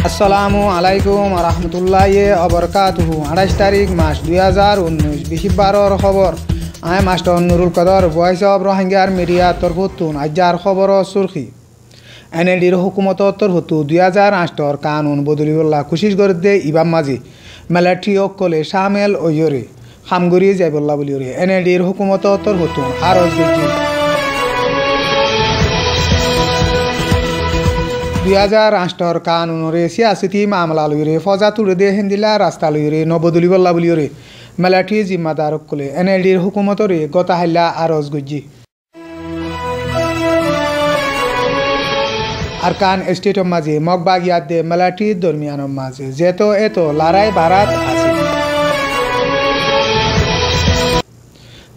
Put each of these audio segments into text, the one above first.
আসসালামু আলাইকুম রহমতুল্লাহি অবরকাতুহু 28 তারিখ মাস 2019 বিশিবারর খবর আই মাস্টার নুরুল কদর ভয়েস অব রোহিঙ্গার মিডিয়া তরফতুন আজার খবর সুরখি এনএলডির হুকুমত তরফতু 2008 কানুন বদলিবল্লা কোশিশ করদে ইবাম মাঝি মেলাটি অকলে শামেল ওয়রে খামগুরি যাইবল্লা বলিওরে এনএলডির হুকুমত তরফতুন আরজ গজি 2008 কানুনরে সিয়াসতি মামলা লইরে ফজা তুলে দে হিন্দিলা রাস্তা লইরে নবদলি বল্লা বলিওরে মেলাটি জিম্মাদার কলে এনএলডির হুকুমতরে গতা হাইলা আরজ গজি আরকান স্টেটর মাঝে মগবাগিয়াত দে মেলাটি দরমিয়ানের মাঝে যেতো এতো লড়াই বারাত আছে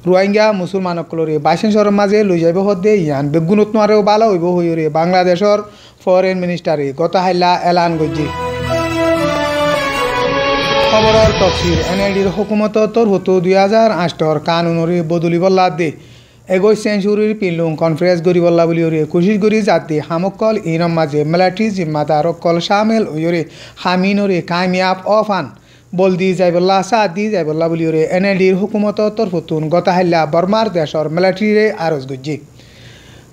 রোহিঙ্গা মুসলমানসকলরে বাইশের মাঝে লই যাইব হদে ইয়ান বেগুনত নোয়ারেও বালা হইব হইরে বাংলাদেশর ফরেন মিনিস্টারে গতা হাইলা এলান গজি খবরের তফসির এনএলডির হুকুমত তরফতো 2008 কানুনরে বদলি বল্লা দে 21 সেঞ্চুরির পিলুং কনফারেন্স গরি বল্লা বলিওরে কোশিশ গরি যাতে হামকল ইনম মাঝে মেলাটি জিম্মাদার অকল শামেল ওয়রে হামিনরে কামিয়াব অফান বলদি যাইবল্লা সাদি যাইবল্লা বলিওরে এনএলডির হুকুমত তরফতুন গতা হাইলা বর্মার দেশর মিলিটারিরে আরজ গজি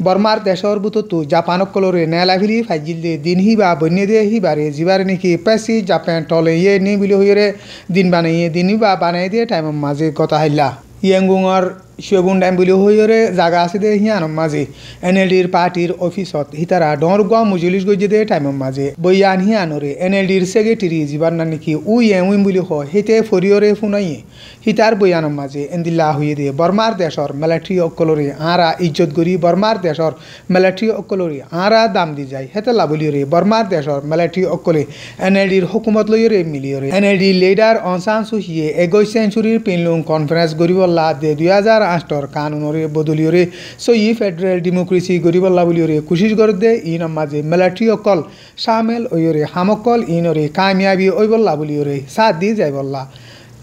বর্মার দেশর বুততু জাপানকলরে নেলাভিলি ফাইজিলে দিন হিবা বন্যে দে হিবারে জিবারে নাকি পেসি জাপান টলে ইয়ে নি বলি হইরে দিন বানাইয়ে দিন বা বানাই দিয়ে টাইম মাঝে গতা হাইলা ইয়াঙ্গুঙর সেগুন টাইম বলি হইরে জায়গা আছে দে হিয়ানম মাঝে এনএলডির পার্টির অফিসত হিতারা ডরগুয়া মুজলিশ গজি দে টাইম মাঝে বইয়ান হিয়ানরে এনএলডির সেক্রেটারি জিবার না নাকি উইম বলি হয় হিতে ফরিয়রে ফুনাইয়ে হিতার বইয়ানম মাঝে এন্দিল্লা হইয়ে দিয়ে বর্মার দেশর মিলিটারি অকলরে আরা ইজ্জত করি বর্মার দেশর মিলিটারি অকলরে আরা দাম দি যায় হেতলা বলিওরে বর্মার দেশর মিলিটারি অকলে এনএলডির হুকুমত লইরে মিলিওরে এনএলডি লিডার অং সান সু হিয়ে 21 সেঞ্চুরির পিনলুং কনফারেন্স গরিবল্লা দে 2008 কানুনরে বদলিওরে সই ফেডারেল ডেমোক্রেসি গরিবল্লা বলিওরে কোশিশ করদে ইনম মাঝে মিলিটারি অকল শামেল ওয়রে হামকল ইনরে কামিয়াবি ওইবল্লা বলিওরে সাথ দি যাইবল্লা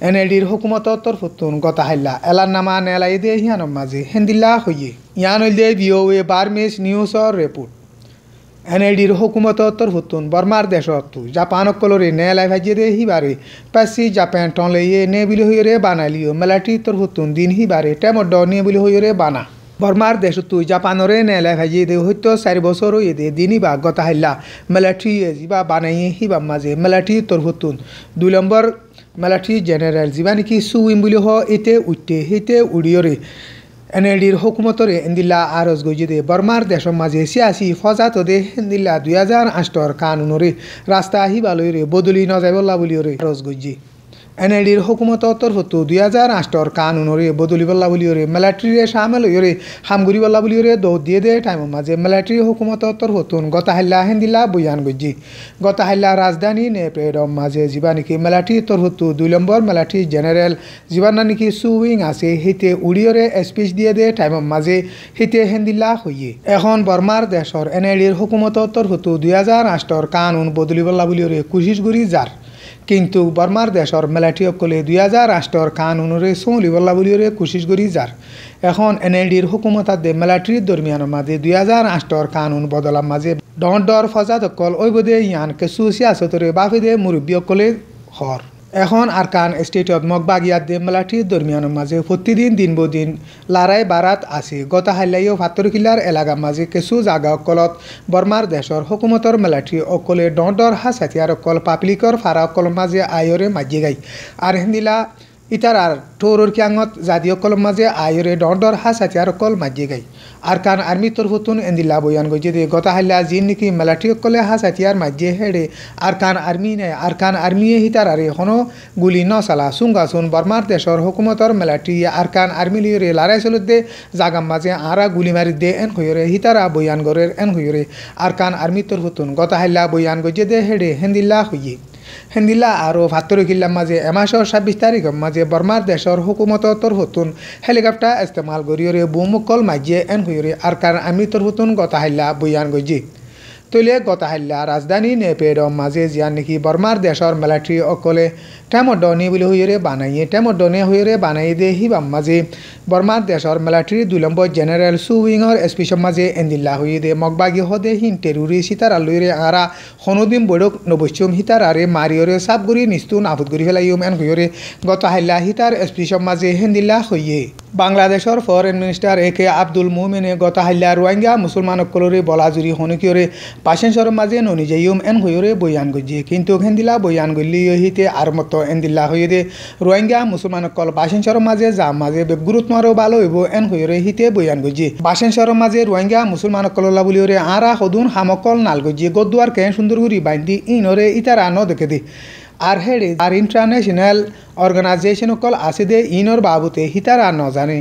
এনএলডির হুকুমত তরফতুন গতা হাইলা এলার নামা নেলাই দে হিয়ানম মাঝে হেন্দিল্লা হইয়ে ইয়ান হইলে বিওয়ে বার্মেস নিউজর রিপোর্ট এনএলডির হুকুমত তরফতুন বর্মার দেশত জাপানকলরে নেলাই ভাজিয়ে দে হিবারে পাসি জাপান টলে ইয়ে নে বিলি হইরে বানালিও মেলাটি তরফতুন দিন হিবারে টেমড নে বিলি হইরে বানা বর্মার দেশত জাপানরে নেলাই ভাজিয়ে দে হইতো 4 বছর হইয়ে দে দিনই বা গতা হাইলা মেলাটি জিবা বানাইয়ে হিবা মাঝে মেলাটি তরফতুন 2 নম্বর মেলাটি জেনারেল জিবা নাকি সুইম বলি হ এতে উঠতে হেতে উড়িয়রে এনএলডির হুকুমতরে এন্দিল্লা আরজ গজি দে বর্মার দেশর মাঝে সিয়াসি ফজাত দে এন্দিল্লা 2008 কানুনরে রাস্তা হিবালয়রে বদলি নজাইবল্লা বলিওরে আরজ গজি এনএলডির হুকুমত তরফতো 2008 কানুনরে বদলি বল্লা বলিওরে মিলিটারিরে শামেল হইরে হামগুরি বল্লা বলিওরে দৌড় দিয়ে দে টাইম মাঝে মিলিটারি হুকুমত তরফতুন গতা হাইলা হেন্দিল্লা বয়ান গজি গতা হাইলা রাজধানী নেপ্রেডম মাঝে জিবা নাকি মিলিটারি তরফতো 2 নম্বর মিলিটারি জেনারেল জিবার নাকি সুইং আছে হিতে উড়িয়রে স্পিচ দিয়ে দে টাইম মাঝে হিতে হেন্দিল্লা হইয়ে এখন বর্মার দেশর এনএলডির হুকুমত তরফতো 2008 কানুন বদলি বল্লা বলিওরে কোশিশ করি যার কিন্তু বর্মার দেশর মিলিটারি অকলে 2008 কানুনরে চলি বল্লা বলিওরে কোশিশ করি যার এখন এনএলডির হুকুমত দে মিলিটারির দরমিয়ানের মাঝে 2008 কানুন বদলার মাঝে ডর ফজাত অকল ওইবদে ইয়ান কেসু সিয়াসতরে বাফে দে মুরব্বী অকলে হর এখন আরকান স্টেটত মগবাগিয়াত দে মিলিটারির দরমিয়ানের মাঝে প্রতিদিন দিন বদিন লড়াই বারাত আছে গতা হাইলাইও ফাতরকিলার এলাকার মাঝে কিছু জায়গা অকলত বর্মার দেশর হুকুমতর মিলিটারি অকলে ডর হাস হাতিয়ার অকল পাবলিকর ফারা অকল মাঝে আয়রে মাঝে গাই আর হিন্দিলা ইতার আর টোরর কিয়াঙত জাতীয় অকল মাঝে আয়রে ডর হাস হাতিয়ার অকল মাঝে গাই আরকান আর্মি তরফতুন এন্দিল্লা বয়ান গজি দে গতা হাইলা জিন নাকি মিলিটারি অকলে হাস হাতিয়ার মাঝে হেড়ে আরকান আর্মি নেয় আরকান আর্মিয়ে হিতার আরে হনো গুলি ন চালা সুঙ্গাসুন বর্মার দেশর হুকুমতর মিলিটারি আরকান আর্মি লিওরে লড়াই চলত দে জাগাম মাঝে আরা গুলি মারি দে এন হইরে হিতারা বয়ান গরের এন হইরে আরকান আর্মি তরফতুন গতা হাইলা বয়ান গজি দে হেড়ে হেন্দিল্লা হইয়ে হেন্দিল্লা আরও ফাতরকিল্লার মাঝে এমাসর 26 তারিখের মাঝে বর্মার দেশর হুকুমত তরফতুন হেলিকপ্টার ইস্তেমাল করিয়রে বুমকল মাঝে এন হইরে আরকান আর্মি তরফতুন গতা হাইলা বয়ান গজি তৈলে গতাহাল্লা রাজধানী নেপেডম মাঝে জিয়ান নাকি বর্মার দেশর মিলিটারি অকলে টেমডনি বলে হইরে বানাইয়ে টেমডনি হইরে বানাই দে হিবাম মাঝে বর্মার দেশর মিলিটারি 2 নম্বর জেনারেল সুইংর এসপিসম মাঝে এন্দিল্লা হইয়ে দে মগবাগি হদে হিন টেরুরি সিতার আলুইরে আরা হনুদিন বড়ক নবশ্যম হিতার আরে মারিয়রে সাবগুড়ি নিস্তু নাফুত করি ফেলাইম এন হইরে গতাহাল্লা হিতার এসপিসম মাঝে হেন্দিল্লা হইয়ে বাংলাদেশের ফরেন মিনিস্টার একে আব্দুল মুমিনে গতাহাল্লা রোহিঙ্গা মুসলমানসকলরে বলাজুরি হনুকিয়রে পাশেন্সর মাঝে ননি যাইম এন হইরে বয়ান গজ্জি কিন্তু হেন্দিলা বয়ান গল্লি হিতে আর মতো এন্দিল্লা হইয়ে দে রোহিঙ্গা মুসলমানসকল বাসেন্সর মাঝে যা মাঝে গুরুত্ব আরো ভালো হইব এন হইরে হিতে বয়ান গজ্জি বাসেন্সর মাঝে রোহিঙ্গা মুসলমানসকল্লা বলিওরে আরা হদুন হামকল নাল গজ্জি গদ্দুয়ার কেন সুন্দর গুড়ি বাইন্দি ইনরে ইতারা ন দেখে দি আর হেডে আর ইন্টারন্যাশনাল অর্গানাইজেশন কল আছে দে ইনর বাবুতে হিতারা ন জানে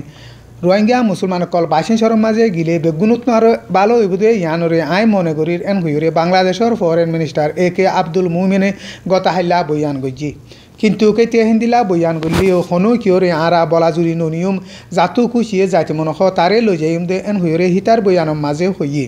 রোহিঙ্গা মুসলমান কল বাসিন্সর মাঝে গিলে বেগুনুত আর ভালো হইবুদে ইয়ানরে আই মনে করির এন হইরে বাংলাদেশের ফরেন মিনিস্টার একে আব্দুল মুমিনে গতাহাল্লা বয়ান গজ্জি কিন্তু কেতে হিন্দিলা বয়ান গলিও হনু কিয়রে আরা বলাজুরি ননিয়ম জাতু খুশিয়ে যাইতে মনখ তারে লই যাইম দে এন হইরে হিতার বয়ানের মাঝে হইয়ে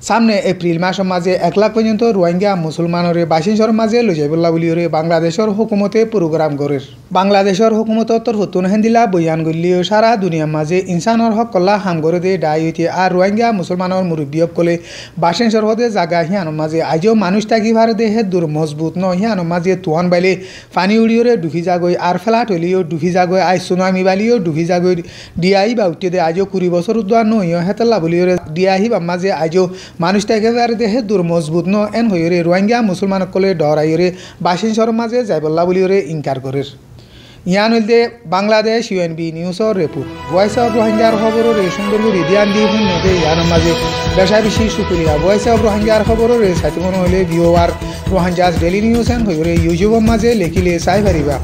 সামনে এপ্রিল মাসের মাঝে 1 লাখ পর্যন্ত রোহিঙ্গা মুসলমানরে বাসিন্সর মাঝে লই যাইবল্লা বলিওরে বাংলাদেশের হুকুমতে প্রোগ্রাম করের বাংলাদেশের হুকুমত তরফতুন হেন্দিলা বয়ান গলিও সারা দুনিয়ার মাঝে ইনসানর হক কল্লা হাম করে দে ডাইতে আর রোহিঙ্গা মুসলমানের মুরব্বিয়ক কলে বাসিন্সর হদে জায়গা হিয়ানোর মাঝে আজও মানুষ থাকি ভারে দে হে দূর মজবুত ন হিয়ানোর মাঝে তুহন বাইলে পানি উড়িওরে ডুবি যাগৈ আর ফেলা টলিও ডুবি যাগৈ আই সুনামি বালিও ডুবি যাগৈ ডিয়াই বা উঠে দে আজও 20 বছর উদ্দার নইও হেতলা বলিওরে ডিয়াহি বা মাঝে আজও মানুষ থেকে যার দেহে দূর মজবুত ন এন হইরে রোহিঙ্গা মুসলমান কলে ডরাইরে বাসিন্সর মাঝে যাইবল্লা বলিওরে ইনকার করের ইয়ান হইলে বাংলাদেশ ইউএনবি নিউজর রিপোর্ট ভয়েস অফ রোহিঙ্গার খবরের সুন্দরগুড়ি ধ্যান দিয়ে শুনতে ইয়ানোর মাঝে বেশা বেশি শুক্রিয়া ভয়েস অফ রোহিঙ্গার খবরের সাথে মনে হলে ভিওয়ার রোহিঙ্গাস ডেলি নিউজ এন হইরে ইউটিউবের মাঝে লেখিলে চাই পারিবা।